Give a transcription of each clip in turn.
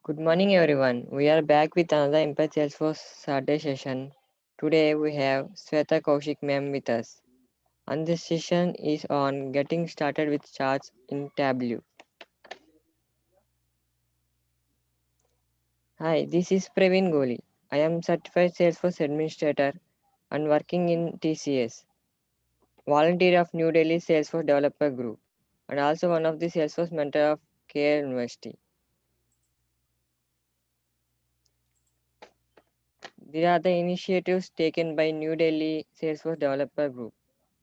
Good morning, everyone. We are back with another Impact Salesforce Saturday session. Today we have Sweta Kaushik ma'am with us, and this session is on getting started with charts in Tableau. Hi, this is Praveen Goli. I am certified Salesforce administrator and working in TCS, volunteer of New Delhi Salesforce Developer Group, and also one of the Salesforce mentor of Care University. These are the initiatives taken by New Delhi Salesforce Developer Group.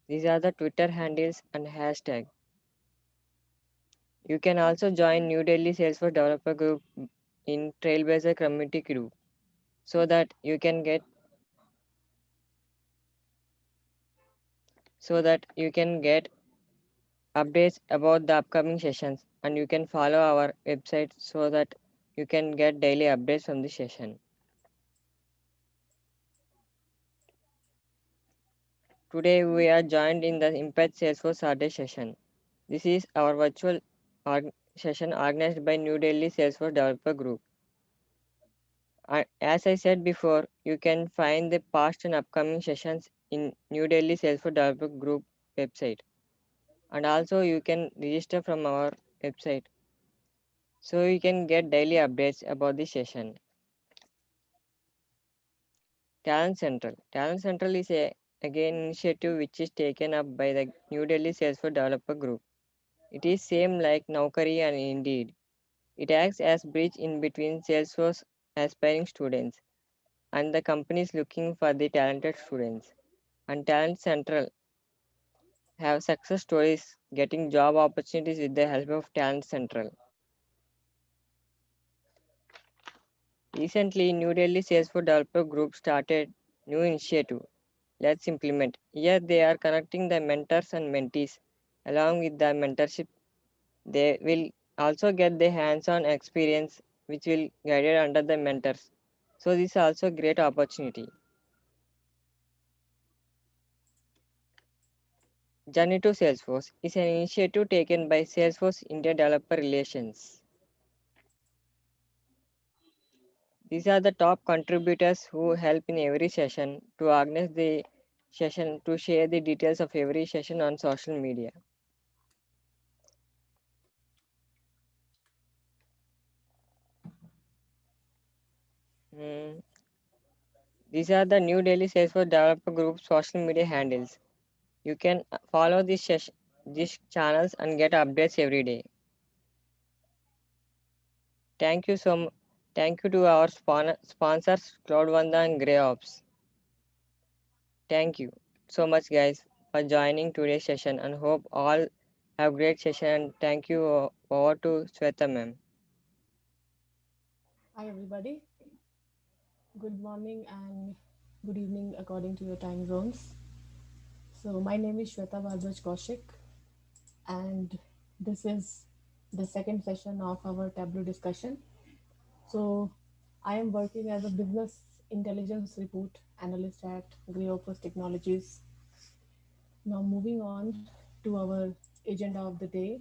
These are the Twitter handles and hashtag. You can also join New Delhi Salesforce Developer Group in Trailblazer Community Group so that you can get updates about the upcoming sessions, and you can follow our website so that you can get daily updates from the session. Today we are joined in the Impact Salesforce Saturday session. This is our virtual session organized by New Delhi Salesforce Developer Group. As I said before, you can find the past and upcoming sessions in New Delhi Salesforce Developer Group website. And also you can register from our website. So you can get daily updates about the session. Talent Central. Talent Central is a again initiative which is taken up by the New Delhi Salesforce Developer Group. It is same like Naukari and Indeed. It acts as bridge in between Salesforce aspiring students and the companies looking for the talented students. And Talent Central have success stories getting job opportunities with the help of Talent Central. Recently, New Delhi Salesforce Developer Group started new initiative. Let's implement. Here they are connecting the mentors and mentees. Along with the mentorship, they will also get the hands-on experience which will guided under the mentors. So this is also a great opportunity. Journey to Salesforce is an initiative taken by Salesforce India Developer Relations. These are the top contributors who help in every session to organize the session to share the details of every session on social media. Mm, These are the New Delhi Salesforce Developer Group social media handles. You can follow these channels and get updates every day. Thank you so much. Thank you to our sponsors Cloud1 and GreyOps. Thank you so much guys for joining today's session and hope all have great session and thank you over to Sweta ma'am. Hi, everybody. Good morning and good evening according to your time zones. So, my name is Shweta Bhardwaj Kaushik, and this is the second session of our Tableau discussion. So, I am working as a business intelligence report analyst at Greyopus Technologies. Now, moving on to our agenda of the day.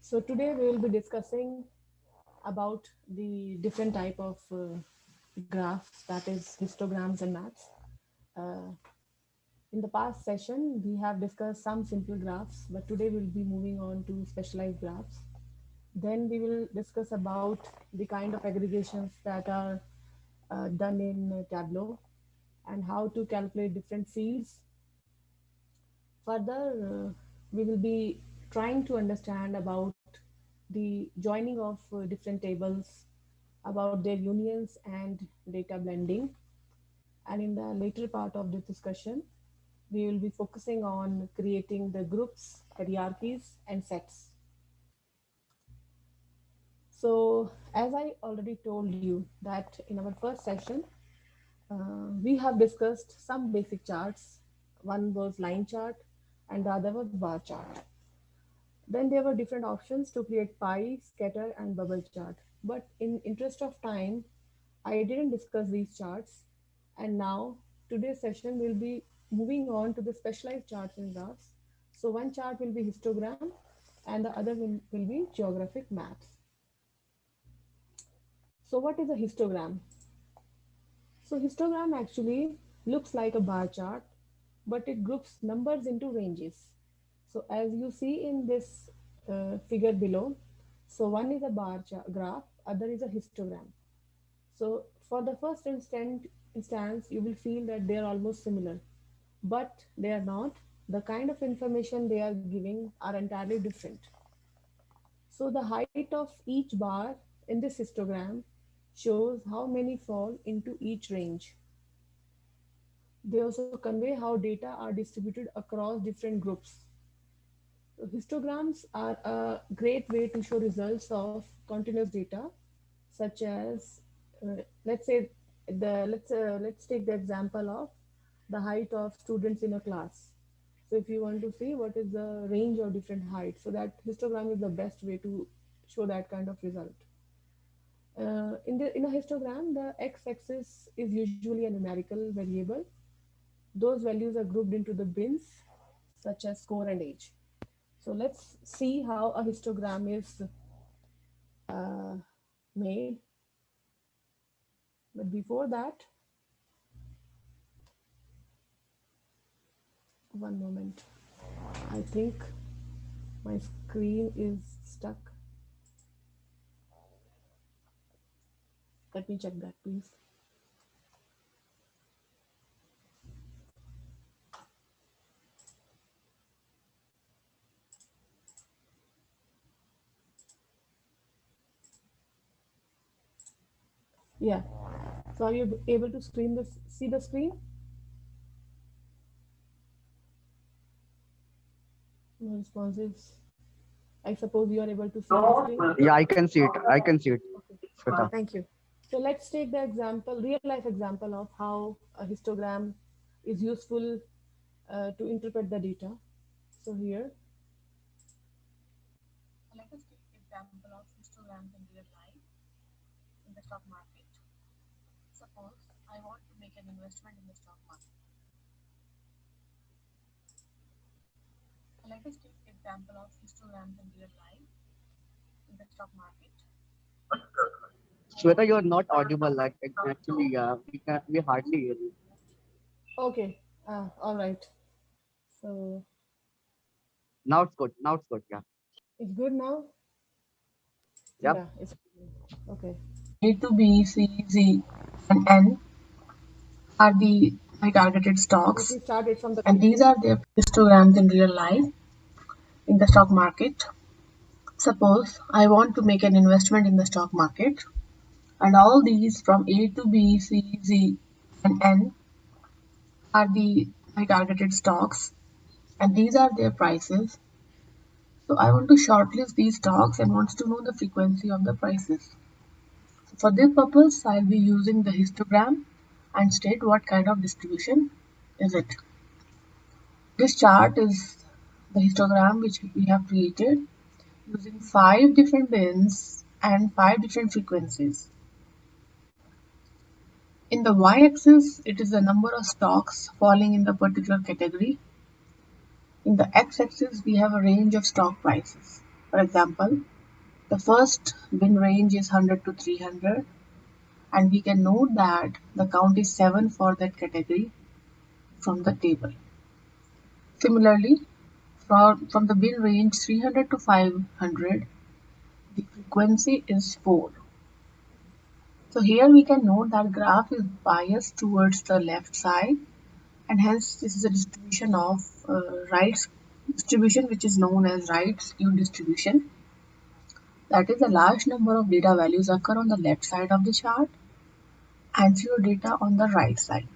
So, today we will be discussing about the different type of graphs, that is histograms and maps. Uh, in the past session, we have discussed some simple graphs, but today we'll be moving on to specialized graphs. Then we will discuss about the kind of aggregations that are done in Tableau and how to calculate different fields. Further, we will be trying to understand about the joining of different tables, about their unions and data blending. And in the later part of the discussion, we will be focusing on creating the groups, hierarchies, and sets. So, as I already told you, that in our first session, we have discussed some basic charts. One was line chart, and the other was bar chart. Then there were different options to create pie, scatter, and bubble chart. But in interest of time, I didn't discuss these charts. And now today's session will be moving on to the specialized charts and graphs. So one chart will be histogram and the other will be geographic maps. So what is a histogram? So histogram actually looks like a bar chart, but it groups numbers into ranges. So as you see in this figure below, so one is a graph, other is a histogram. So for the first instance, you will feel that they are almost similar, but they are not. The kind of information they are giving are entirely different. So the height of each bar in this histogram shows how many fall into each range. They also convey how data are distributed across different groups. So histograms are a great way to show results of continuous data, such as let's say let's take the example of the height of students in a class. So if you want to see what is the range of different heights, so that histogram is the best way to show that kind of result. In a histogram, the x-axis is usually a numerical variable. Those values are grouped into the bins such as score and age. So let's see how a histogram is uh, made. But before that, one moment. I think my screen is stuck. Let me check that, please. Yeah. So are you able to see the screen? No responses. I suppose you are able to see the screen. Yeah, I can see it. I can see it, Okay. Shweta. Thank you. So let's take the example, real life example of how a histogram is useful to interpret the data. So here, let us take example of histograms in real life in the stock market. Suppose I want to make an investment in the stock market. Let us take example of histograms in real life in the stock market. Shweta, you're not audible. Like actually, we hardly hear you. Okay. All right. So Now it's good. Now it's good. Yeah. it's good now. Yep. Yeah, it's okay. A to B, C, Z, and N are the my targeted Let stocks, me start it from the and these beginning. are their histograms in real life in the stock market. Suppose I want to make an investment in the stock market, and all these from A to B, C, Z, and N are the my targeted stocks, and these are their prices. So I want to shortlist these stocks and wants to know the frequency of the prices. For this purpose, I'll be using the histogram and state what kind of distribution is it. This chart is the histogram which we have created using 5 different bins and 5 different frequencies. In the y-axis, it is the number of stocks falling in the particular category. In the x-axis, we have a range of stock prices. For example, the first bin range is 100 to 300, and we can note that the count is 7 for that category from the table. Similarly, from the bin range 300 to 500, the frequency is 4. So here we can note that graph is biased towards the left side, and hence this is a distribution of right distribution, which is known as right skew distribution. That is, a large number of data values occur on the left side of the chart and fewer data on the right side.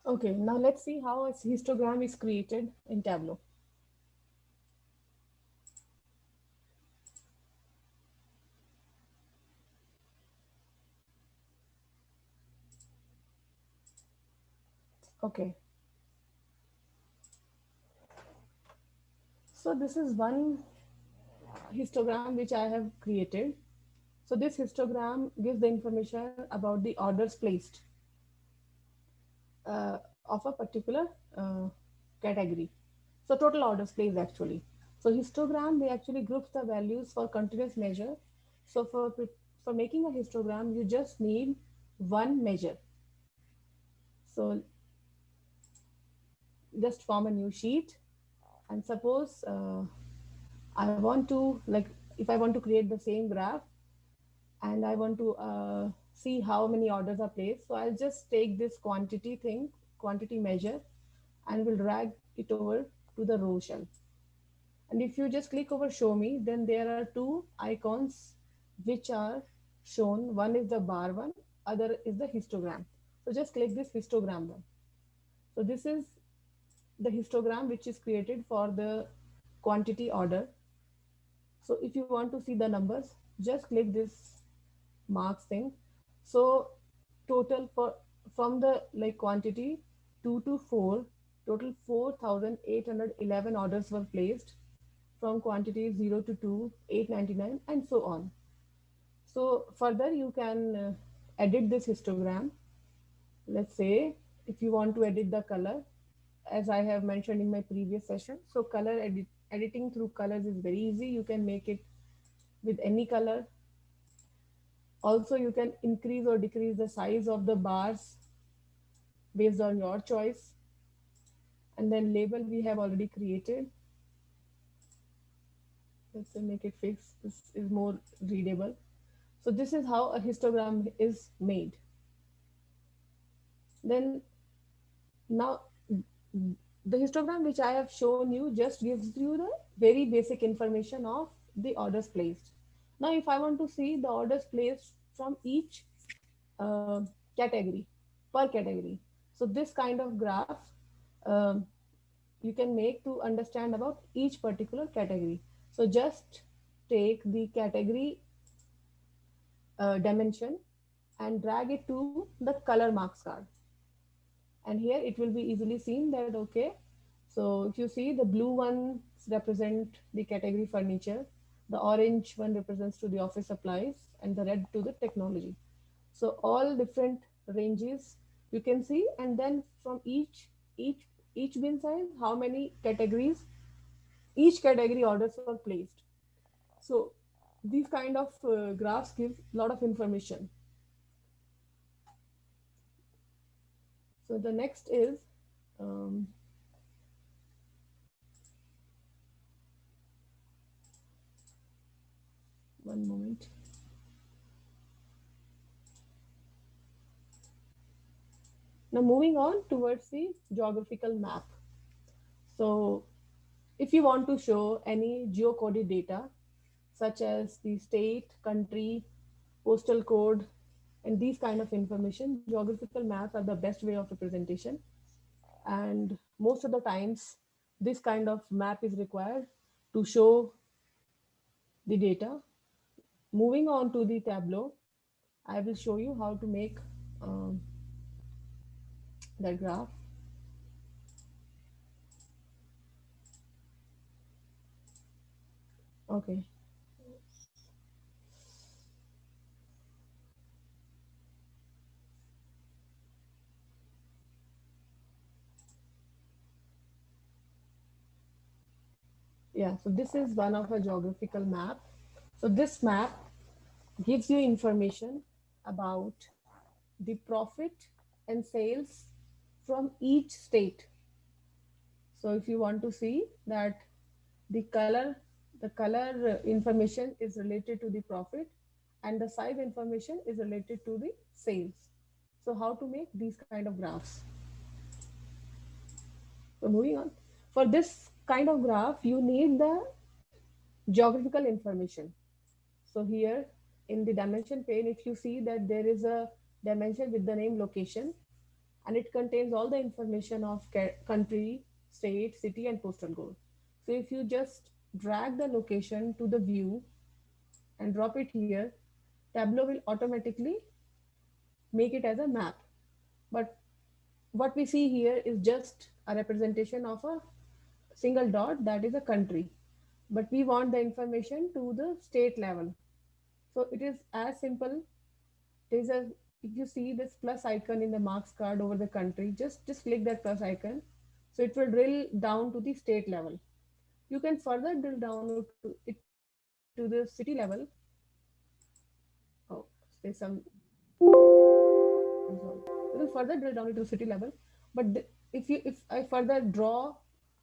Okay, now let's see how a histogram is created in Tableau. Okay, so this is one histogram which I have created. So this histogram gives the information about the orders placed of a particular uh, category. So total orders placed actually. So histogram, they actually groups the values for continuous measure. So for making a histogram, you just need one measure. So just form a new sheet, and suppose I want to, like, if I want to create the same graph and I want to see how many orders are placed, so I'll just take this quantity thing, quantity measure, and will drag it over to the row shell. And if you just click over show me, then there are two icons which are shown. One is the bar one, other is the histogram. So just click this histogram one. So this is the histogram which is created for the quantity order. So if you want to see the numbers, just click this marks thing. So total for from the like quantity 2 to 4, total 4,811 orders were placed. From quantity 0 to 2, 899, and so on. So further you can edit this histogram. Let's say if you want to edit the color, as I have mentioned in my previous session. So editing through colors is very easy. You can make it with any color. Also, you can increase or decrease the size of the bars based on your choice. And then label we have already created. Let's say make it fixed. This is more readable. So this is how a histogram is made. Then now the histogram which I have shown you just gives you the very basic information of the orders placed. Now if I want to see the orders placed from each uh, category, per category, so this kind of graph um, you can make to understand about each particular category. So just take the category dimension and drag it to the color marks card, and here it will be easily seen that okay, so if you see the blue ones represent the category furniture, the orange one represents to the office supplies, and the red to the technology. So all different ranges you can see, and then from each bin size how many categories, each category orders were placed. So these kind of graphs give a lot of information. So the next is um, one moment. Now moving on towards the geographical map. So if you want to show any geocoded data such as the state, country, postal code, and these kind of information, geographical maps are the best way of representation. And most of the times this kind of map is required to show the data. Moving on to the Tableau, I will show you how to make um, that graph. Okay. Yeah, so this is one of a geographical map. So this map gives you information about the profit and sales from each state. So if you want to see that the color information is related to the profit, and the size information is related to the sales. So how to make these kind of graphs? So moving on. For this kind of graph, you need the geographical information. So here in the dimension pane, if you see that there is a dimension with the name location, and it contains all the information of country, state, city, and postal code. So if you just drag the location to the view and drop it here, Tableau will automatically make it as a map. But what we see here is just a representation of a single dot, that is a country. But we want the information to the state level. So it is as simple. There's a, if you see this plus icon in the marks card over the country, just click that plus icon, So it will drill down to the state level. You can further drill down it to the city level. Oh, there's some. I'm sorry. You can further drill down it to city level, but if I further draw,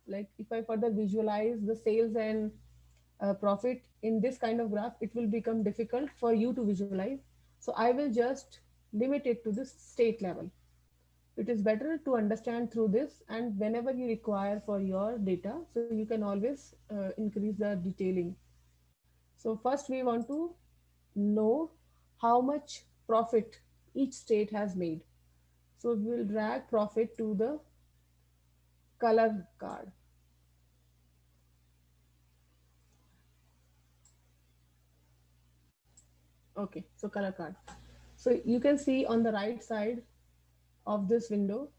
like if I further visualize the sales and profit in this kind of graph, it will become difficult for you to visualize. So I will just limit it to the state level. It is better to understand through this, and whenever you require for your data, so you can always increase the detailing. So first we want to know how much profit each state has made. So we will drag profit to the color card. Okay, so color card. So you can see on the right side of this window,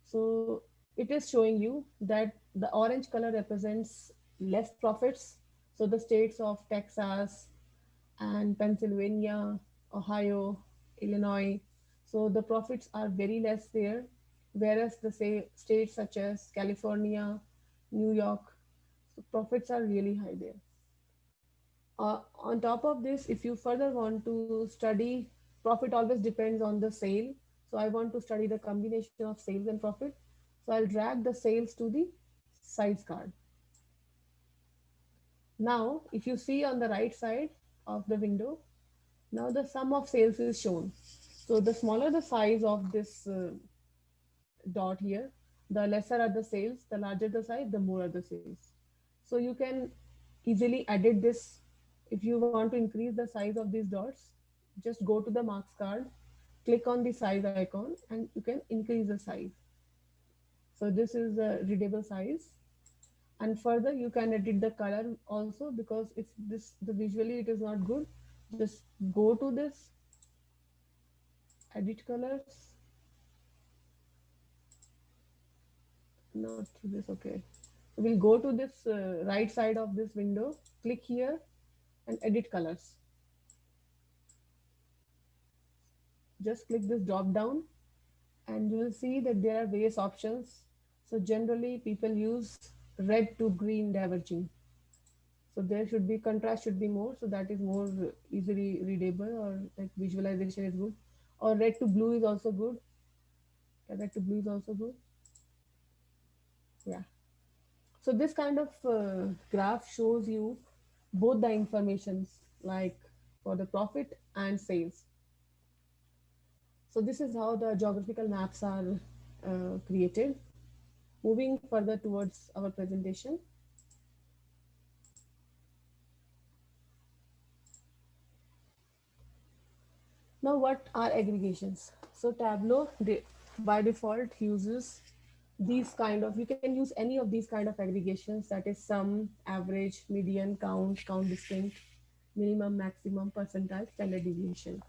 so it is showing you that the orange color represents less profits. So the states of Texas and Pennsylvania, Ohio, Illinois. So the profits are very less there, whereas the say states such as California, New York, so profits are really high there. On top of this, if you further want to study, profit always depends on the sale. So I want to study the combination of sales and profit. So I'll drag the sales to the size card. Now, if you see on the right side of the window, now the sum of sales is shown. So the smaller the size of this dot here, the lesser are the sales, the larger the size, the more are the sales. So you can easily edit this. If you want to increase the size of these dots, just go to the marks card, click on the size icon, and you can increase the size. So this is the readable size. And further, you can edit the color also, because if this the visually it is not good, just go to this edit colors, not through this. Okay, we'll go to this right side of this window, click here and edit colors. Just click this drop down and you will see that there are various options. So generally people use red to green diverging. So there should be contrast should be more, so that is more easily readable, or like visualization is good. Or red to blue is also good. Yeah, red to blue is also good. Yeah. So this kind of graph shows you both the informations, like for the profit and sales. So this is how the geographical maps are created. Moving further towards our presentation. Now, what are aggregations? So Tableau by default uses these kind of, you can use any of these kind of aggregations, that is sum, average, median, count, count distinct, minimum, maximum, percentile, standard deviation.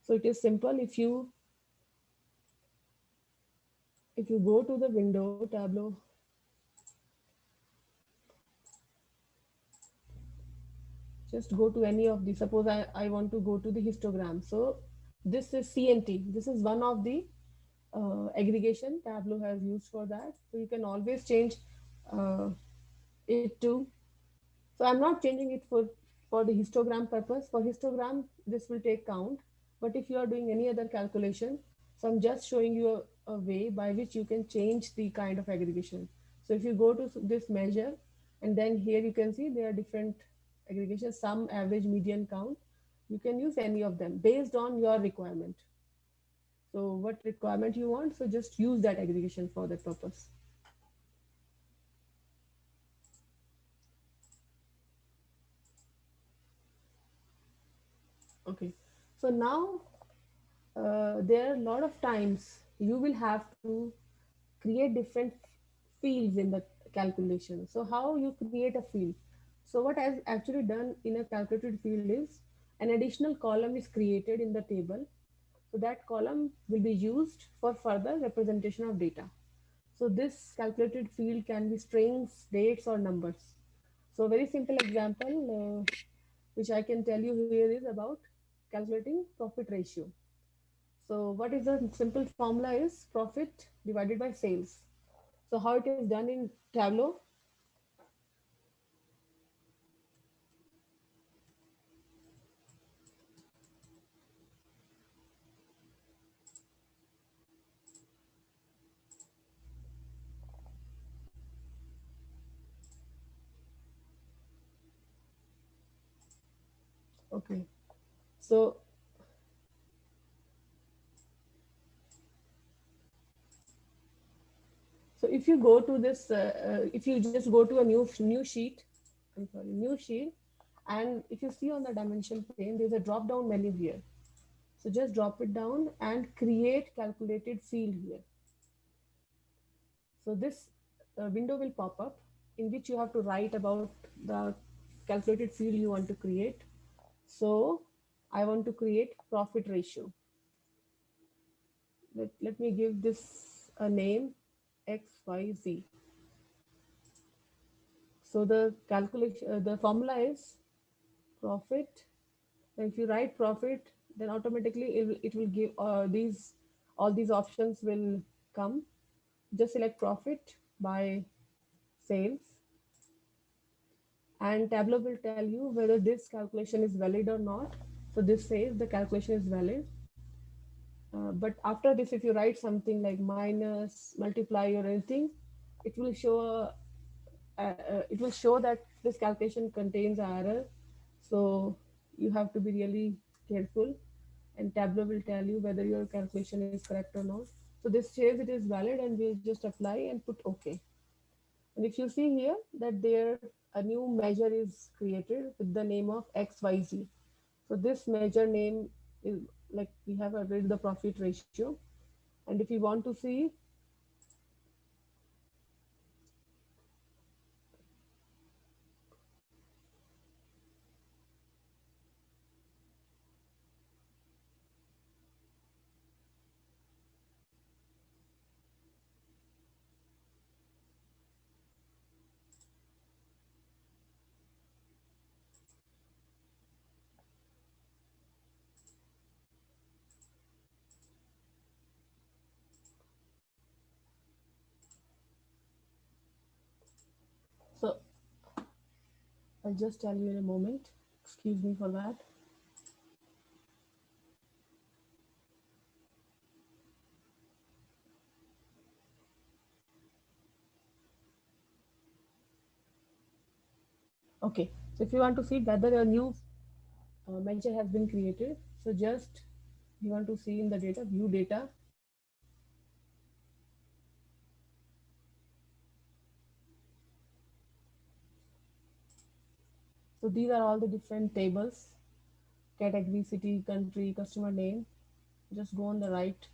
So it is simple. If you go to the window, Tableau, just go to any of the, suppose I want to go to the histogram. So this is CNT. This is one of the aggregation Tableau has used for that. So you can always change uh, it to, so I'm not changing it for the histogram purpose. For histogram, this will take count. But if you are doing any other calculation, so I'm just showing you a way by which you can change the kind of aggregation. So if you go to this measure, and then here you can see there are different aggregations, sum, average, median, count. You can use any of them based on your requirement. So what requirement you want, so just use that aggregation for that purpose. Okay, so now there are a lot of times you will have to create different fields in the calculation. So how you create a field? So what I've actually done in a calculated field is an additional column is created in the table. So that column will be used for further representation of data. So this calculated field can be strings, dates, or numbers. So a very simple example, which I can tell you here is about calculating profit ratio. So what is the simple formula is profit divided by sales. So how it is done in Tableau? Okay. So if you go to this, if you just go to a new sheet, I'm sorry, new sheet, and if you see on the dimension pane, there's a drop down menu here. So just drop it down and create calculated field here. So this window will pop up in which you have to write about the calculated field you want to create. So I want to create profit ratio. Let me give this a name, XYZ. So the calculation, the formula is profit. And if you write profit, then automatically it will give all these options will come. Just select profit by sales, and Tableau will tell you whether this calculation is valid or not. So this says the calculation is valid. But after this, if you write something like minus, multiply, or anything, it will show that this calculation contains an error. So you have to be really careful, and Tableau will tell you whether your calculation is correct or not. So this says it is valid, and we'll just apply and put OK. And if you see here that there a new measure is created with the name of XYZ. So this measure name is like we have already the profit ratio. And if you want to see, so I'll just tell you in a moment. Excuse me for that. Okay, so if you want to see whether a new measure has been created, so just you want to see in the data, view data. So these are all the different tables: category, city, country, customer name. Just go on the right,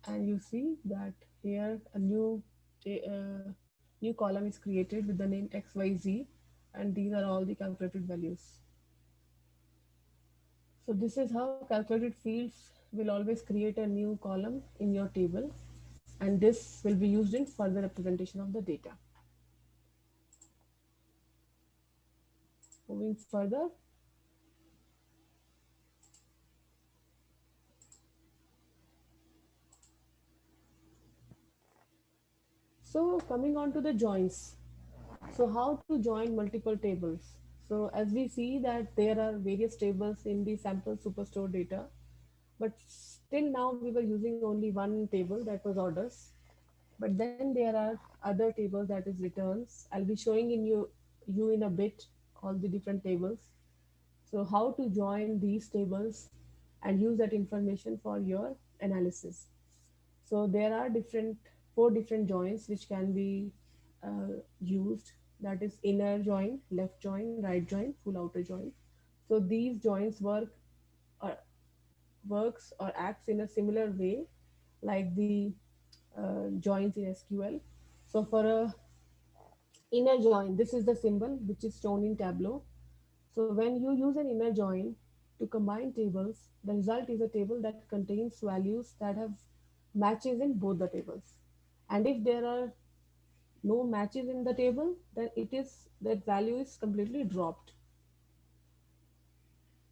and you see that here a new column is created with the name XYZ, and these are all the calculated values. So this is how calculated fields will always create a new column in your table, and this will be used in further representation of the data. Moving further, so coming on to the joins. So how to join multiple tables? So as we see that there are various tables in the sample superstore data, but till now we were using only one table, that was orders. But then there are other tables, that is returns. I'll be showing you in a bit all the different tables. So how to join these tables and use that information for your analysis. So there are four different joins which can be used. That is inner join, left join, right join, full outer join. So these joins or works or acts in a similar way like the joins in SQL. So for a inner join, this is the symbol which is shown in Tableau. So when you use an inner join to combine tables, the result is a table that contains values that have matches in both the tables. And if there are no matches in the table, then that value is completely dropped.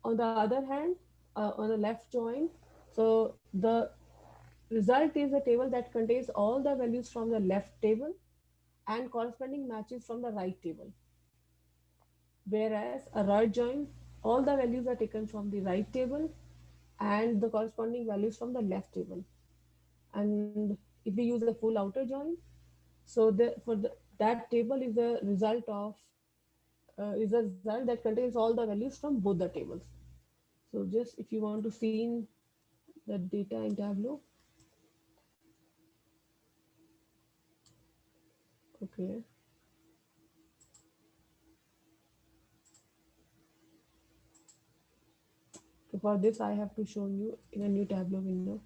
On the other hand, on the left join, so the result is a table that contains all the values from the left table and corresponding matches from the right table. Whereas a right join, all the values are taken from the right table and the corresponding values from the left table. And if we use a full outer join, so that table is a result that contains all the values from both the tables. So just if you want to see in the data in Tableau, okay. So for this, I have to show you in a new Tableau window.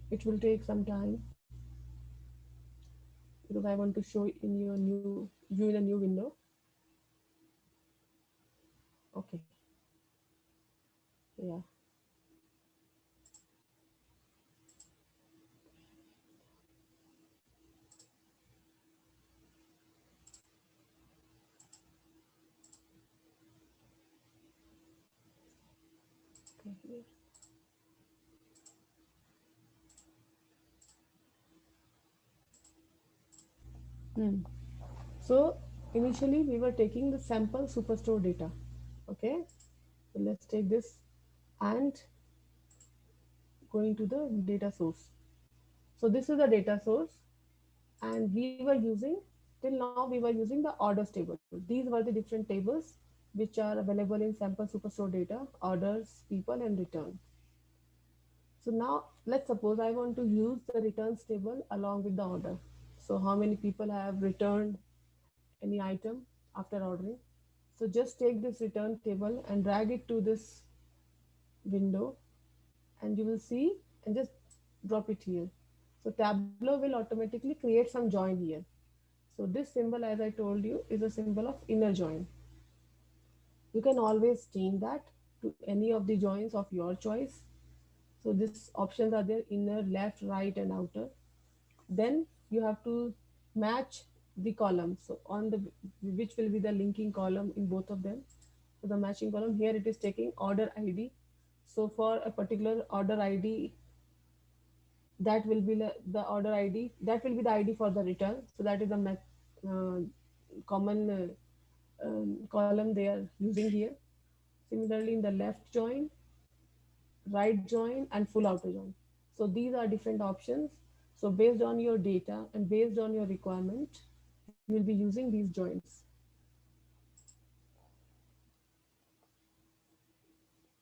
It will take some time because I want to show you in a new window. Okay, yeah. Okay, here. Hmm. So initially we were taking the sample superstore data. Okay, so let's take this and going to the data source. So this is the data source, and we were using till now we were using the orders table. These were the different tables which are available in sample superstore data: orders, people, and return. So now let's suppose I want to use the returns table along with the order. So how many people have returned any item after ordering? So just take this return table and drag it to this window, and you will see, and just drop it here. So Tableau will automatically create some join here. So this symbol, as I told you, is a symbol of inner join. You can always change that to any of the joins of your choice. So these options are there: inner, left, right, and outer. Then you have to match the columns. So on the which will be the linking column in both of them. So the matching column here, it is taking order ID. So for a particular order ID, that will be the order ID. That will be the ID for the return. So that is the uh, common column they are using here. Similarly, in the left join, right join, and full outer join. So these are different options. So based on your data and based on your requirement, you will be using these joins.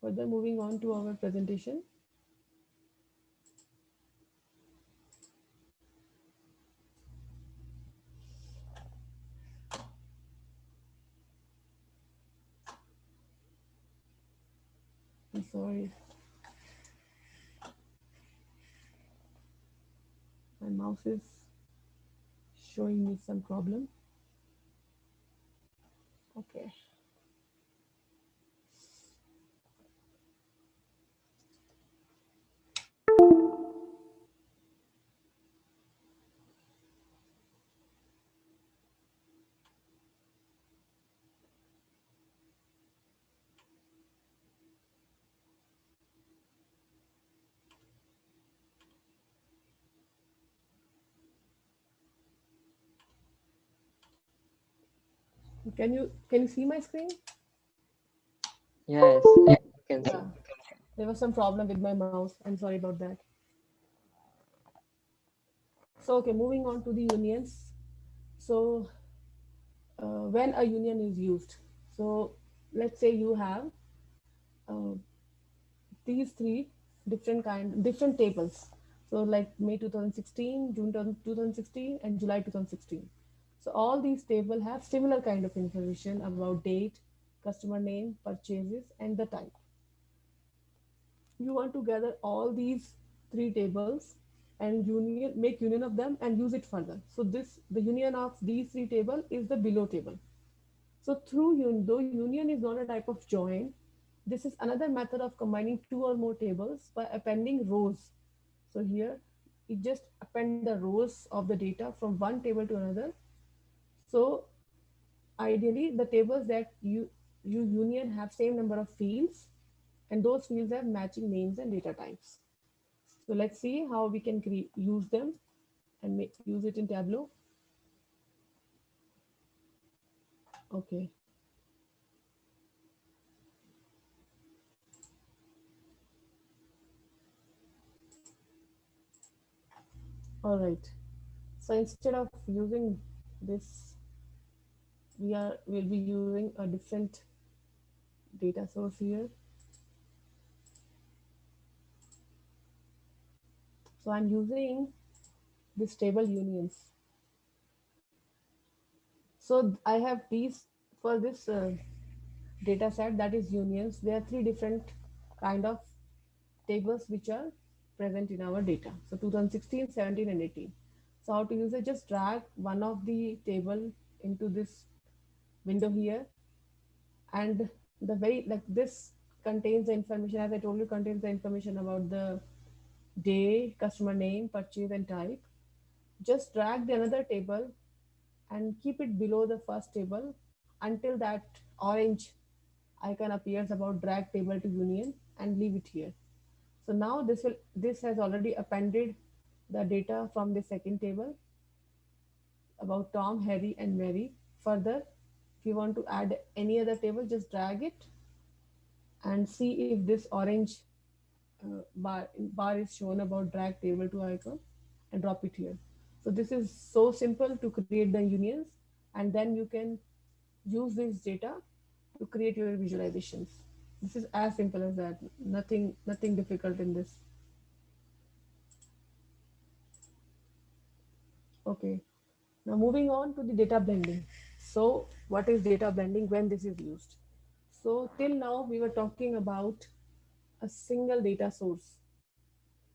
Further, moving on to our presentation. I'm sorry, my mouse is showing me some problem. Okay. Can you see my screen? Yes, you can see. Yeah. There was some problem with my mouse. I'm sorry about that. So okay, moving on to the unions. So when a union is used, so let's say you have uh, these three different tables. So like May 2016, June 2016, and July 2016. So all these tables have similar kind of information about date, customer name, purchases, and the type. You want to gather all these three tables and make union of them and use it further. So the union of these three table is the below table. So though union is not a type of join, this is another method of combining two or more tables by appending rows. So here it just append the rows of the data from one table to another. So Ideally, the tables that you union have same number of fields, and those fields have matching names and data types. So let's see how we can use them and use it in Tableau. Okay. All right. So instead of using this, we'll be using a different data source here. So I'm using this table unions. So I have these for this data set, that is unions. There are three different kind of tables which are present in our data. So 2016, 17, and 18. So how to use it? Just drag one of the table into this window here, and the very like this contains the information, as I told you, contains the information about the day, customer name, purchase, and type. Just drag the another table and keep it below the first table until that orange icon appears about drag table to union, and leave it here. So now this has already appended the data from the second table about Tom, Harry, and Mary. Further, if you want to add any other table, just drag it and see if this orange bar is shown about drag table to icon, and drop it here. So this is so simple to create the unions, and then you can use this data to create your visualizations. This is as simple as that. Nothing difficult in this. Okay. Now moving on to the data blending. So what is data blending when this is used? So till now we were talking about a single data source.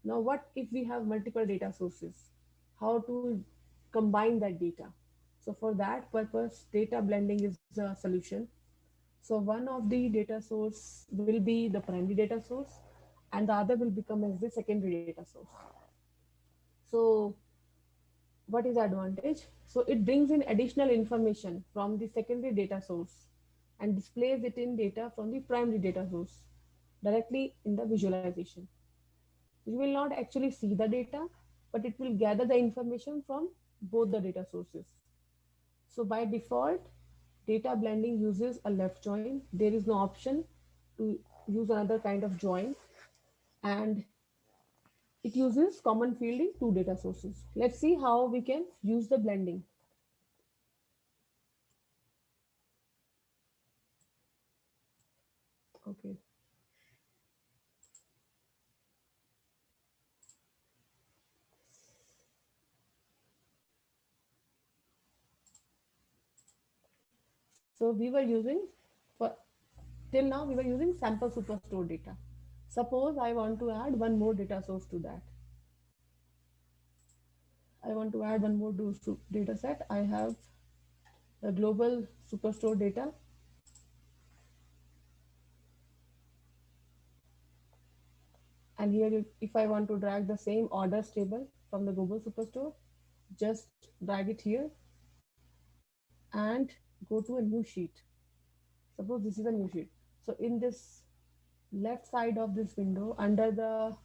Now what if we have multiple data sources? How to combine that data? So for that purpose, data blending is a solution. So one of the data source will be the primary data source, and the other will become as the secondary data source. So what is the advantage? So it brings in additional information from the secondary data source and displays it in data from the primary data source directly in the visualization. You will not actually see the data, but it will gather the information from both the data sources. So by default, data blending uses a left join. There is no option to use another kind of join, and it uses common field in two data sources. Let's see how we can use the blending. Okay. So we were using, for till now we were using sample superstore data. Suppose I want to add one more data source to that. I want to add one more data set. I have the global superstore data. And here, if I want to drag the same orders table from the global superstore, just drag it here and go to a new sheet. Suppose this is a new sheet. So in this left side of this window, under the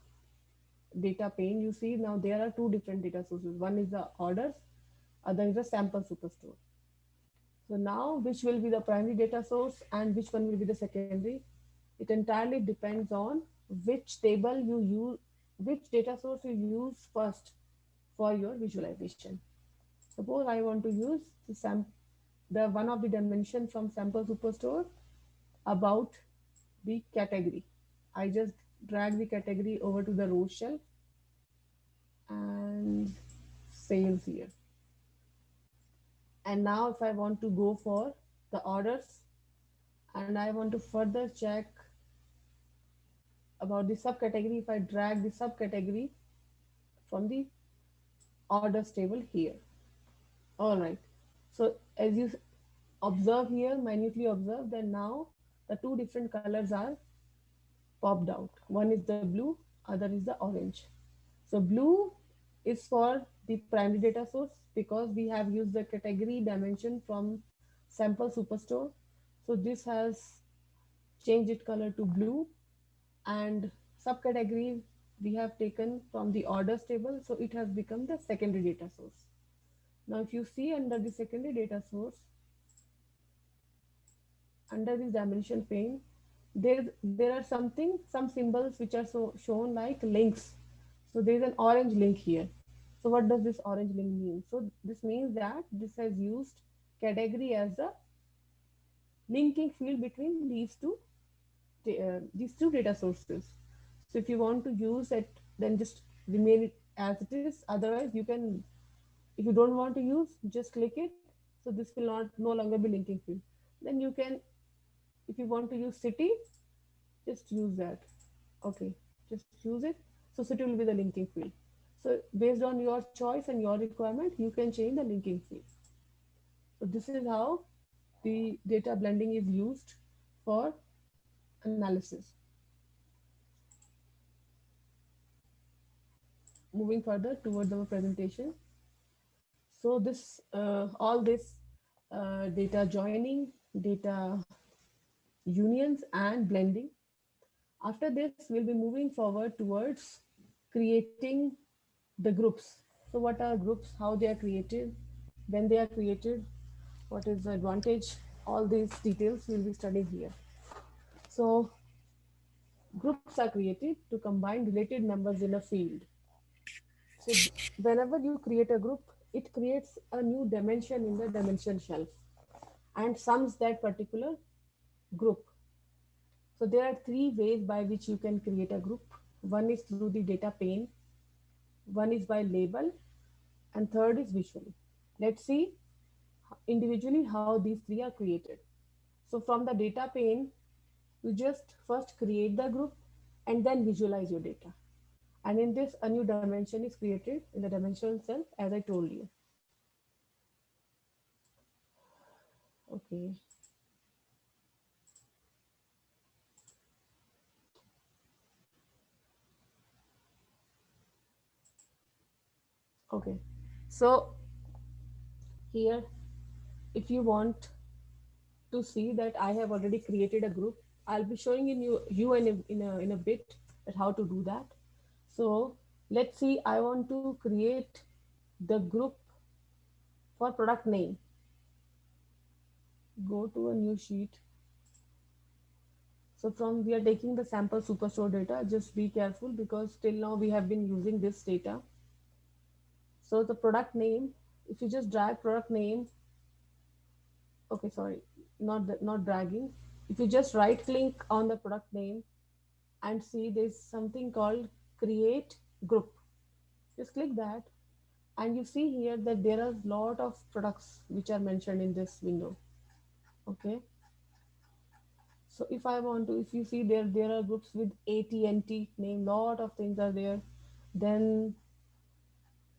data pane, you see now there are two different data sources. One is the orders, other is the sample superstore. So now which will be the primary data source and which one will be the secondary? It entirely depends on which table you use, which data source you use first for your visualization. Suppose I want to use the one of the dimension from sample superstore about the category. I just drag the category over to the row shelf and sales here. And now if I want to go for the orders and I want to further check about the subcategory, if I drag the subcategory from the orders table here. All right. So as you observe here, minutely observe, that now the two different colors are popped out. One is the blue, other is the orange. So blue is for the primary data source because we have used the category dimension from sample superstore. So this has changed its color to blue, and subcategory we have taken from the orders table, so it has become the secondary data source. Now if you see under the secondary data source, under this dimension pane, there are some symbols which are shown like links. So there is an orange link here. So what does this orange link mean? So this means that this has used category as a linking field between these two data sources. So if you want to use it, then just remain it as it is. Otherwise, you can, if you don't want to use, just click it. So this will not no longer be linking field. Then you can, if you want to use city, just use that. Okay, just use it. So city will be the linking field. So based on your choice and your requirement, you can change the linking field. So this is how the data blending is used for analysis. Moving further towards our presentation. So this all this data joining, data unions and blending. After this, we'll be moving forward towards creating the groups. So what are groups, how they are created, when they are created, what is the advantage, all these details we'll be studying here. So groups are created to combine related members in a field. So whenever you create a group, it creates a new dimension in the dimension shelf and sums that particular group. So there are three ways by which you can create a group. One is through the data pane, one is by label, and third is visually. Let's see individually how these three are created. So from the data pane, you just first create the group and then visualize your data. And in this, a new dimension is created in the dimensional cell, as I told you. Okay. Okay. So here, if you want to see that I have already created a group, I'll be showing you in a bit that how to do that. So let's see, I want to create the group for product name. Go to a new sheet. So from we are taking the sample superstore data, just be careful because till now we have been using this data. So the product name, if you just drag product name, okay, sorry, not dragging. If you just right click on the product name and see there's something called create group, just click that and you see here that there are a lot of products which are mentioned in this window. Okay. So if I want to, if you see there are groups with AT&T name, lot of things are there. Then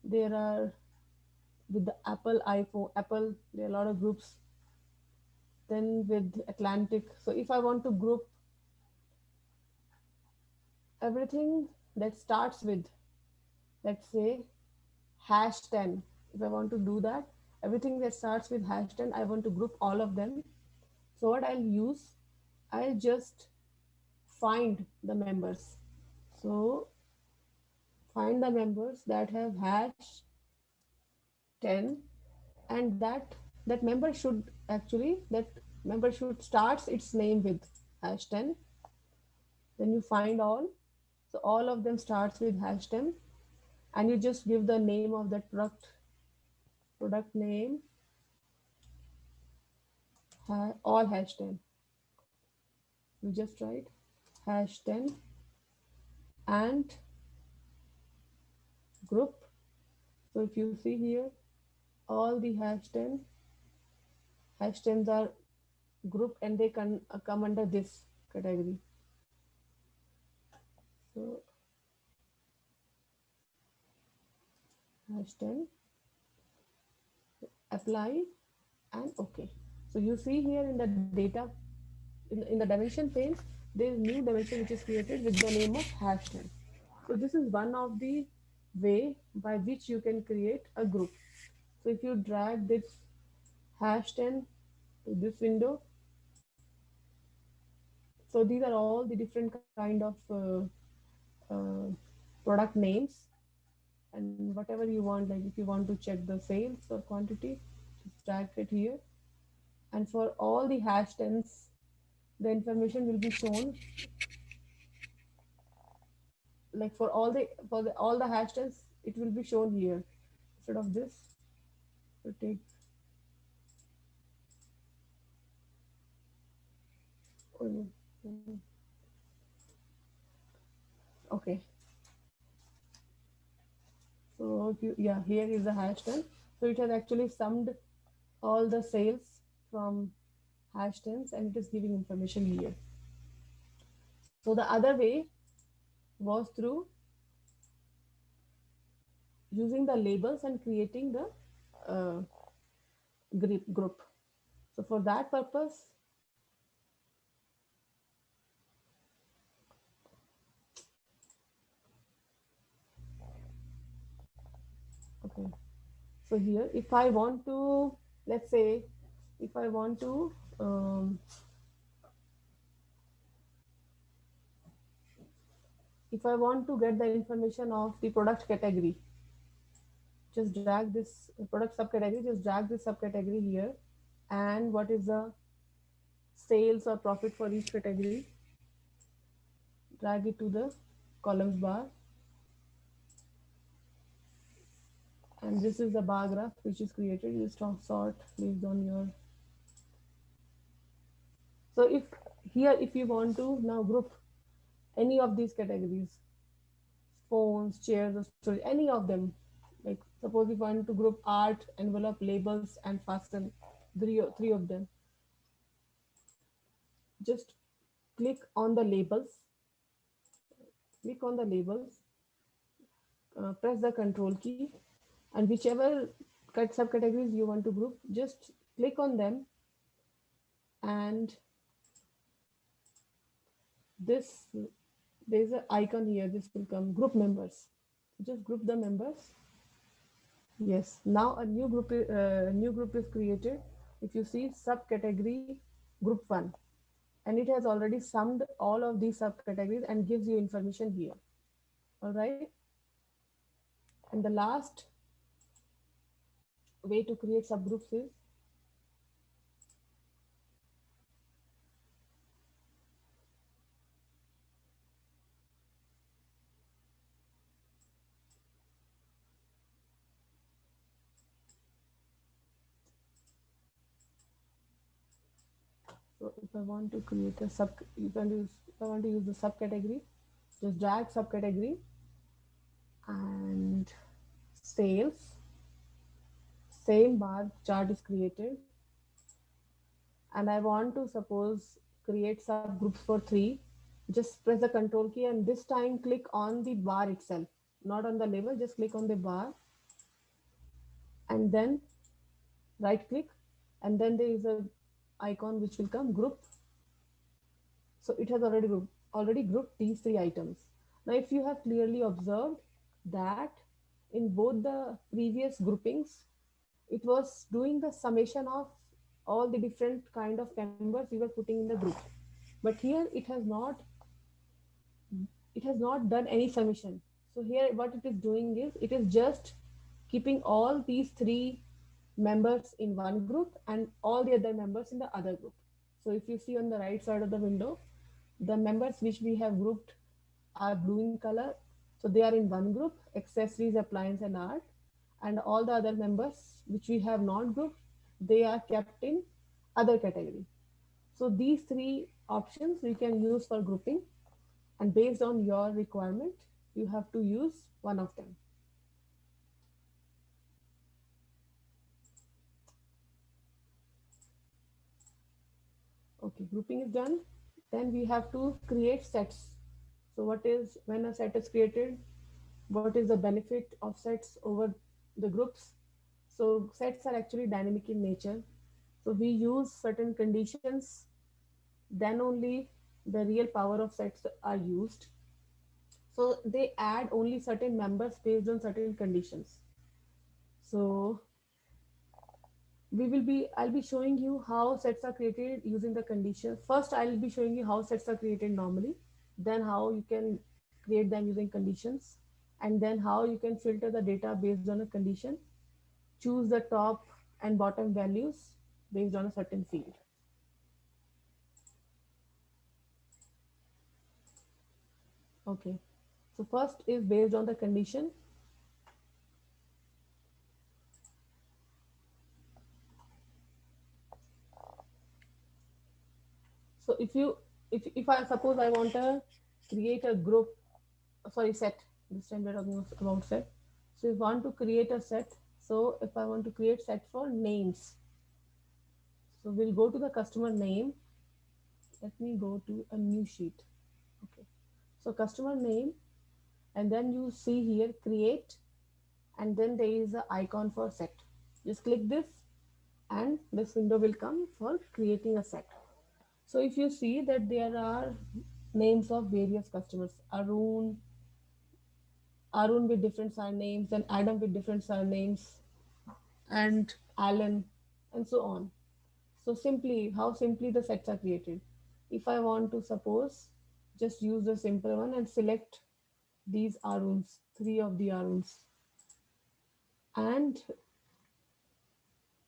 there are with the Apple iPhone, Apple, there are a lot of groups. Then with Atlantic. So if I want to group everything that starts with, let's say, #10. If I want to do that, everything that starts with #10, I want to group all of them. So what I'll use, I'll just find the members. So find the members that have #10, and that member should actually, that member should starts its name with #10. Then you find all. So all of them starts with #10, and you just give the name of that product name, all #10. You just write #10 and group. So if you see here, all the #10s are grouped and they can come under this category. So #10, apply and okay. So you see here in the data, in the dimension pane, there is new dimension which is created with the name of #10. So this is one of the way by which you can create a group. So if you drag this #10 this window. So these are all the different kind of uh, product names, and whatever you want, like if you want to check the sales or quantity, just drag it here. And for all the hash tens, the information will be shown, like for all the hash tens, it will be shown here instead of this. So take, oh, okay. So if you, yeah, here is the hash ten. So it has actually summed all the sales from hash tens, and it is giving information here. So the other way was through using the labels and creating the uh, group. So for that purpose, okay. So here, if I want to, let's say, if I want to, if I want to get the information of the product category, just drag this product subcategory, just drag this subcategory here, and what is the sales or profit for each category, drag it to the columns bar, and this is the bar graph which is created. You just sort based on your. So if here, if you want to now group any of these categories, phones, chairs, or storage, any of them, like suppose if you want to group art, envelope, labels, and fasten, three of them, just click on the labels, click on the labels, press the control key, and whichever subcategories you want to group, just click on them, and this, there's an icon here, this will come group members. Just group the members. Yes, now a new group is created. If you see subcategory group 1, and it has already summed all of these subcategories and gives you information here. All right. And the last way to create subgroups is, so if I want to create a you can use, if I want to use the subcategory, just drag subcategory and sales, same bar chart is created, and I want to suppose create subgroups for 3, just press the control key and this time click on the bar itself, not on the label, just click on the bar and then right click, and then there is a icon which will come group. So it has already grouped these 3 items. Now if you have clearly observed that in both the previous groupings, it was doing the summation of all the different kind of members we were putting in the group. But here it has not done any summation. So here what it is doing is, it is just keeping all these 3 members in one group and all the other members in the other group. So if you see on the right side of the window, the members which we have grouped are blue in color. So they are in one group, accessories, appliance, and art. And all the other members which we have not grouped, they are kept in other category. So these 3 options we can use for grouping, and based on your requirement, you have to use one of them. Okay, grouping is done. Then we have to create sets. So what is, when a set is created, what is the benefit of sets over the groups? So sets are actually dynamic in nature. So we use certain conditions, then only the real power of sets are used. So they add only certain members based on certain conditions. So I'll be showing you how sets are created using the conditions. First, I'll be showing you how sets are created normally, then how you can create them using conditions, and then how you can filter the data based on a condition, choose the top and bottom values based on a certain field. Okay. So first is based on the condition. So if I suppose I want to create a group, sorry, set. This time we're talking about set. So if I want to create a set, so if I want to create set for names, so we'll go to the customer name. Let me go to a new sheet. Okay. So customer name, and then you see here create, and then there is an icon for set. Just click this, and this window will come for creating a set. So if you see that there are names of various customers, Arun with different surnames, and Adam with different surnames, and Alan, and so on. So simply, how simply the sets are created. If I want to suppose, just use the simple one and select these Aruns, three of the Aruns, and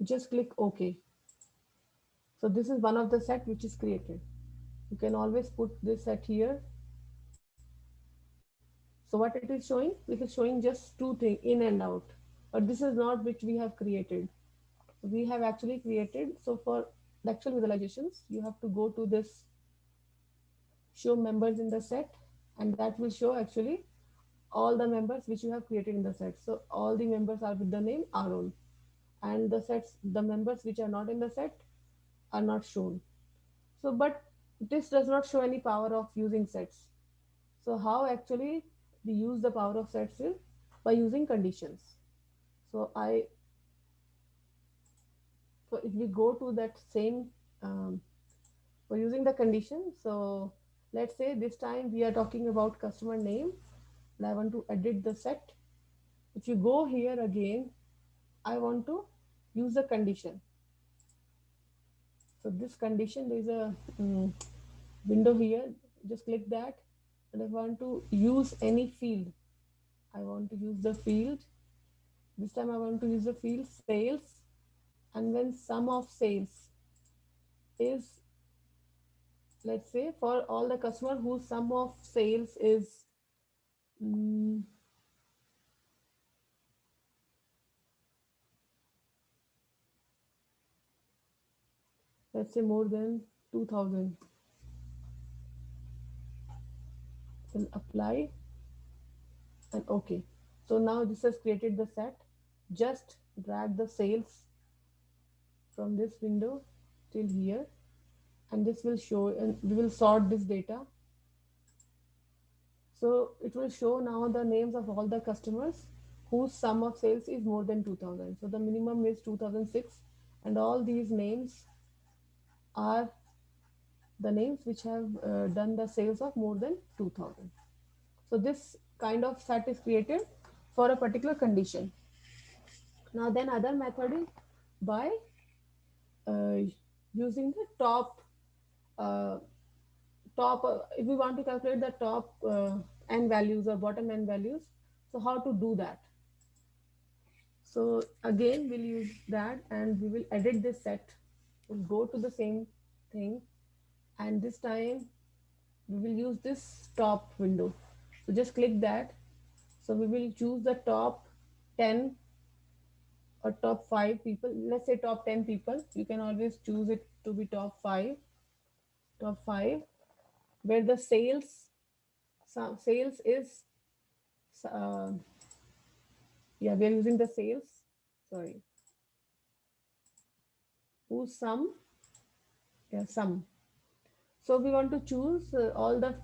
just click OK. So this is one of the set which is created. You can always put this set here. So what it is showing? It is showing just two things in and out. But this is not which we have created. We have actually created. So for the actual visualizations, you have to go to this show members in the set, and that will show actually all the members which you have created in the set. So all the members are with the name Aaron, and the members which are not in the set are not shown. So, but this does not show any power of using sets. So how actually we use the power of sets is by using conditions. So if we go to that same, um, for using the condition, so let's say this time we are talking about customer name, and I want to edit the set. If you go here again, I want to use the condition. So this condition, there is a window here. Just click that, and I want to use any field. I want to use the field. This time I want to use the field sales, and when sum of sales is, let's say, for all the customer whose sum of sales is mm, let's say more than 2000, then apply and okay. So now this has created the set. Just drag the sales from this window till here, and this will show, and we will sort this data. So it will show now the names of all the customers whose sum of sales is more than 2000. So the minimum is 2006, and all these names are the names which have done the sales of more than 2000. So this kind of set is created for a particular condition. Now then other method is by uh, using the uh, top if we want to calculate the top n values or bottom n values, so how to do that? So again we'll use that, and we will edit this set. We'll go to the same thing, and this time we will use this top window. So just click that. So we will choose the top 10 or top 5 people. Let's say top 10 people. You can always choose it to be top 5, where the sales is uh, yeah, we are using the sales, sorry, whose sum, yeah, sum. So we want to choose all the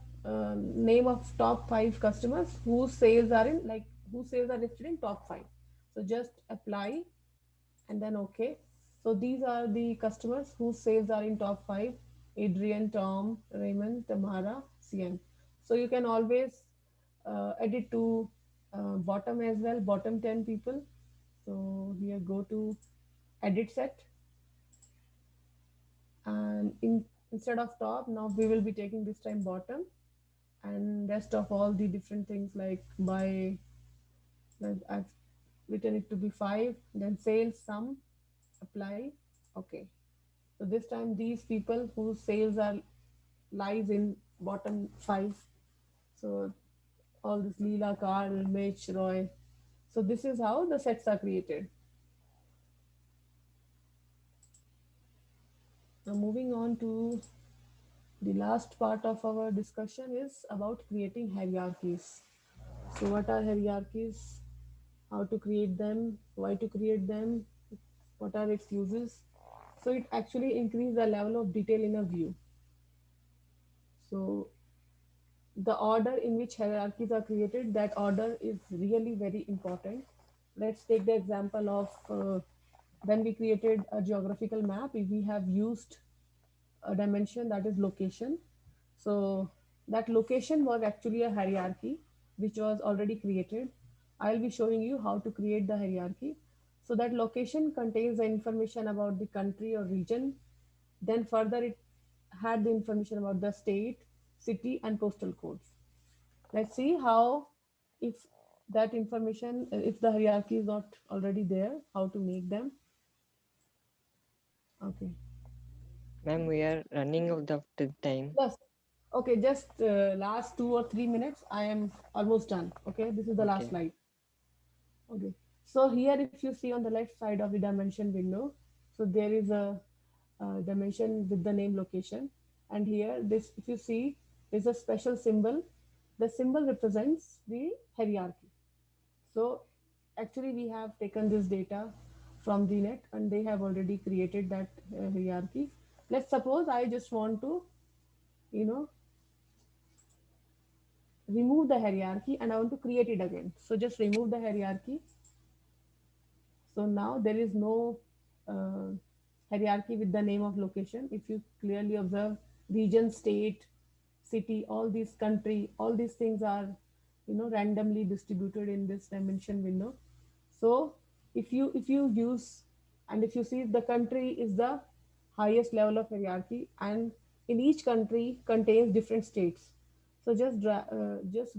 name of top 5 customers whose sales are in, like, whose sales are listed in top 5. So just apply and then okay. So these are the customers whose sales are in top 5: Adrian, Tom, Raymond, Tamara, CM. So you can always edit to bottom as well, bottom 10 people. So here go to edit set, and instead of top, now we will be taking this time bottom, and rest of all the different things like by, like I've written it to be 5, then sales sum, apply. Okay, so this time these people whose sales are lies in bottom 5, so all this Leela, Carl, Mitch, Roy. So this is how the sets are created. Now moving on to the last part of our discussion is about creating hierarchies. So what are hierarchies? How to create them? Why to create them? What are its uses? So it actually increases the level of detail in a view. So the order in which hierarchies are created, that order is really very important. Let's take the example of when we created a geographical map, we have used a dimension that is location. So that location was actually a hierarchy which was already created. I'll be showing you how to create the hierarchy. So that location contains the information about the country or region. Then further it had the information about the state, city, and postal codes. Let's see how, if that information, if the hierarchy is not already there, how to make them. Okay. Ma'am, we are running out of the time. Yes. Okay, just last 2 or 3 minutes. I am almost done. Okay, this is the last Okay. slide. Okay. So here, if you see on the left side of the dimension window, so there is a dimension with the name location. And here, this, if you see, there's a special symbol. The symbol represents the hierarchy. So actually, we have taken this data from the net and they have already created that hierarchy. Let's suppose I just want to, you know, remove the hierarchy and I want to create it again. So just remove the hierarchy. So now there is no uh, hierarchy with the name of location. If you clearly observe, region, state, city, all these country, all these things are, randomly distributed in this dimension window. So if you use, and if you see, the country is the highest level of hierarchy, and in each country contains different states. So just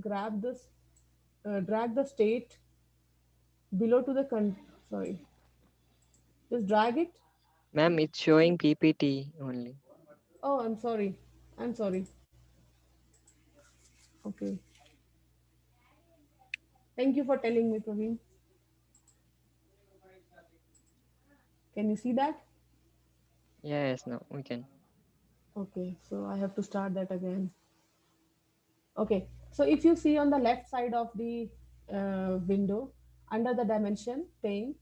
grab this, drag the state below to the sorry, just drag it. Ma'am, it's showing PPT only. Oh, I'm sorry. Okay, thank you for telling me, Praveen. Can you see that? Yes, no, we can. Okay, so I have to start that again. Okay, so if you see on the left side of the window under the dimension pane,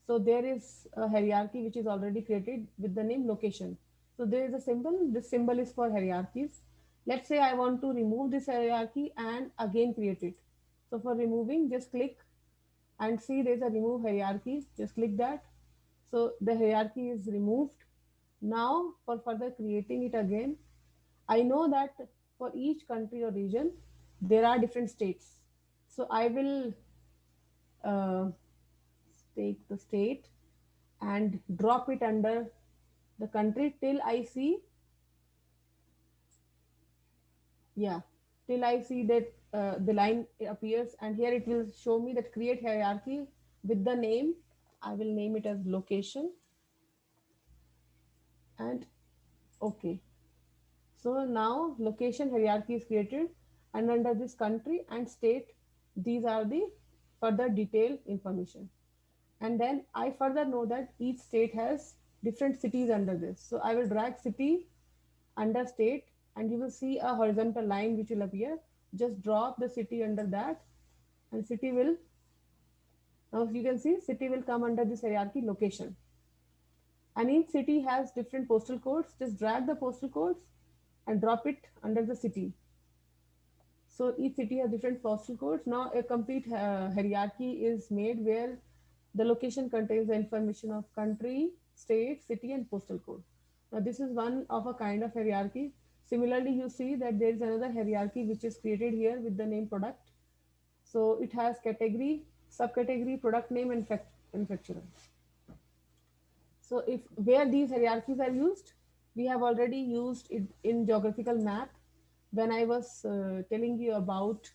so there is a hierarchy which is already created with the name location. So there is a symbol. This symbol is for hierarchies. Let's say I want to remove this hierarchy and again create it. So for removing, just click and see there's a remove hierarchy. Just click that. So the hierarchy is removed. Now for further creating it again, I know that for each country or region, there are different states. So I will uh, take the state and drop it under the country till I see, yeah, till I see that the line appears, and here it will show me that create hierarchy with the name. I will name it as location, and okay. So now location hierarchy is created, and under this country and state, these are the further detailed information. And then I further know that each state has different cities under this. So I will drag city under state, and you will see a horizontal line which will appear. Just drop the city under that, and city will, now you can see city will come under this hierarchy location. And each city has different postal codes. Just drag the postal codes and drop it under the city. So each city has different postal codes. Now a complete hierarchy is made where the location contains the information of country, state, city, and postal code. Now this is one of a kind of hierarchy. Similarly, you see that there is another hierarchy which is created here with the name product. So it has category, subcategory, product name, and manufacturer. So if where these hierarchies are used, we have already used it in geographical map when I was telling you about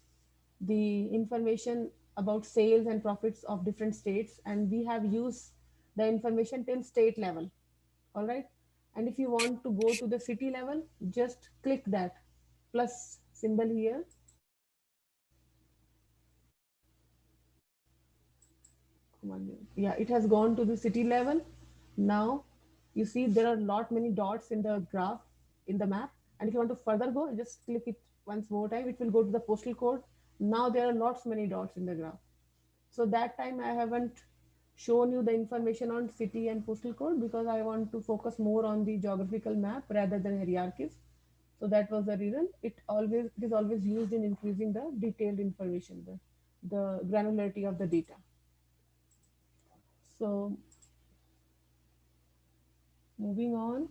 the information about sales and profits of different states, and we have used the information till state level. All right. And if you want to go to the city level, just click that plus symbol here. Yeah, it has gone to the city level. Now you see there are lot many dots in the graph in the map, and if you want to further go, just click it once more time, it will go to the postal code. Now there are lots many dots in the graph. So that time I haven't shown you the information on city and postal code because I want to focus more on the geographical map rather than hierarchies. So that was the reason. It is always used in increasing the detailed information, the granularity of the data. So moving on.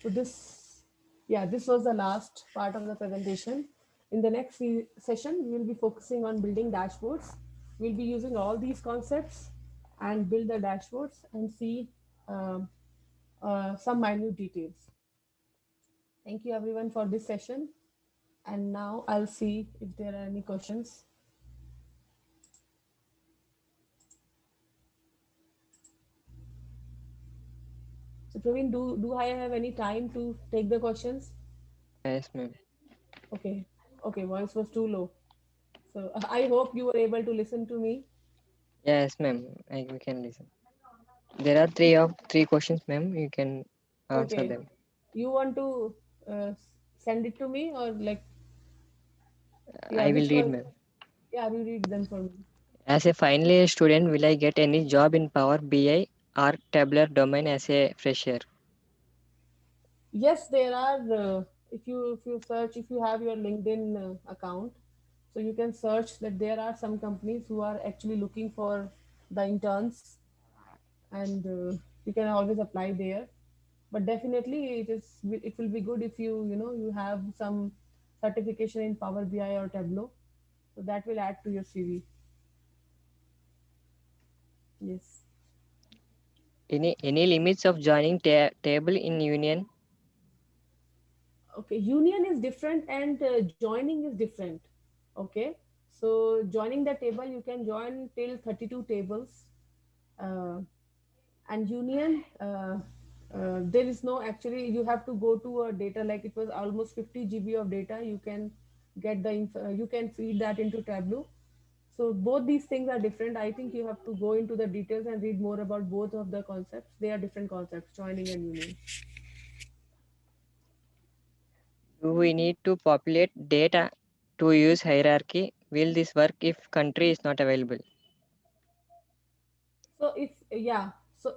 So this was the last part of the presentation. In the next session, we will be focusing on building dashboards. We'll be using all these concepts and build the dashboards and see um, some minute details. Thank you everyone for this session. And now I'll see if there are any questions. So Praveen, do I have any time to take the questions? Yes, ma'am. Okay. Okay, voice was too low. So I hope you were able to listen to me. Yes, ma'am. We can listen. There are three questions, ma'am. You can answer Okay. them. You want to send it to me or like, yeah, I will which read, one? ma'am. Yeah, you read them for me. As a final year student, will I get any job in Power BI or Tabular domain as a fresher? Yes, there are. If you search, if you have your LinkedIn account, so you can search that there are some companies who are actually looking for the interns, and you can always apply there. But definitely, it will be good if you have some certification in Power BI or Tableau, so that will add to your CV. Yes. Any limits of joining table in Union? Okay, union is different and joining is different. Okay, so joining the table, you can join till 32 tables, uh, and union, there is no, actually you have to go to a data, like it was almost 50 GB of data. You can get you can feed that into Tableau. So both these things are different. I think you have to go into the details and read more about both of the concepts. They are different concepts, joining and union. Do we need to populate data to use hierarchy? Will this work if country is not available? So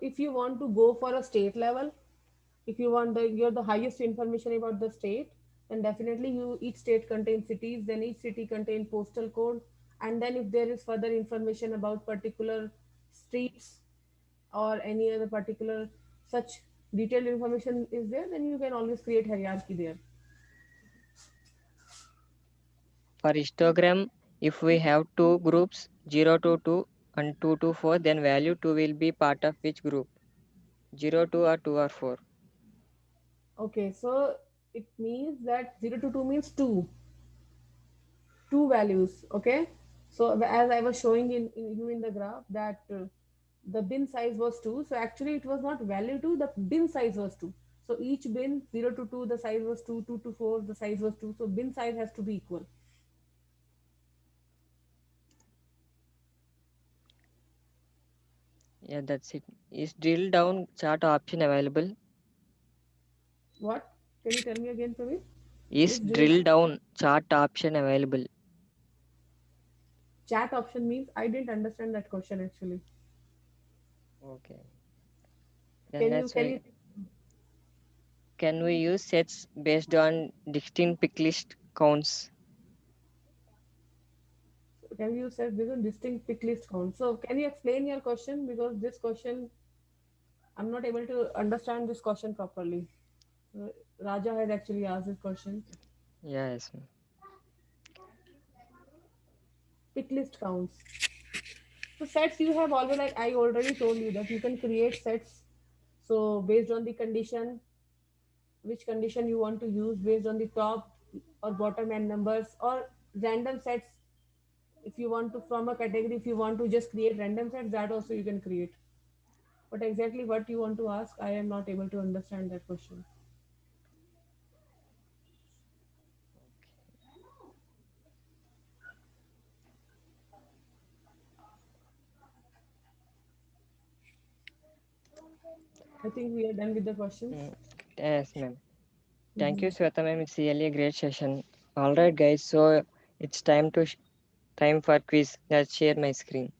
if you want to go for a state level, if you want you're the highest information about the state, then definitely each state contains cities, then each city contains postal code, and then if there is further information about particular streets or any other particular such detailed information is there, then you can always create hierarchy there. For histogram, if we have two groups 0 to 2 and 2 to 4, then value 2 will be part of which group? 0, 2 or 2 or 4? Okay, so it means that 0 to 2 means two values. Okay, so as I was showing in you in the graph that the bin size was 2, so actually it was not value 2, the bin size was 2. So each bin 0 to 2 the size was 2, 2 to 4 the size was 2, so bin size has to be equal. Yeah, that's it. Is drill down chart option available? What, can you tell me again, Praveen? Is Is drill drill down down chart option available? chat option means? I didn't understand that question actually. Okay. Then Can you that's can why. you Can we use sets based on distinct pick list counts? can you say this is a distinct pick list count? So can you explain your question, because this question I'm not able to understand this question properly. Raja had actually asked this question. Yes, ma'am. Pick list counts. So sets you have already, like I already told you that you can create sets. So based on the condition, which condition you want to use based on the top or bottom end numbers or random sets. If you want to from a category, if you want to just create random sets, that also you can create. But exactly what you want to ask, I am not able to understand that question. I think we are done with the questions. Mm, yes, ma'am. Thank Mhm. you, Sweta ma'am. It's really a great session. All right, guys. So it's time for quiz. Let's share my screen.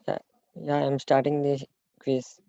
Yeah, yeah, I'm starting the quiz.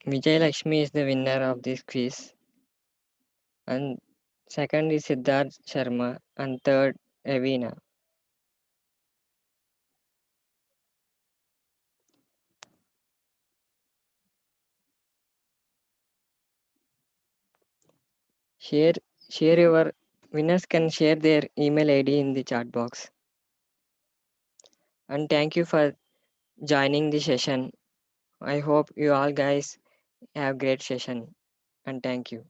Vijay Lakshmi is the winner of this quiz. And second is Siddharth Sharma. And third, Ravina. Share your winners can share their email ID in the chat box. And thank you for joining the session. I hope you all guys have great session. And thank you.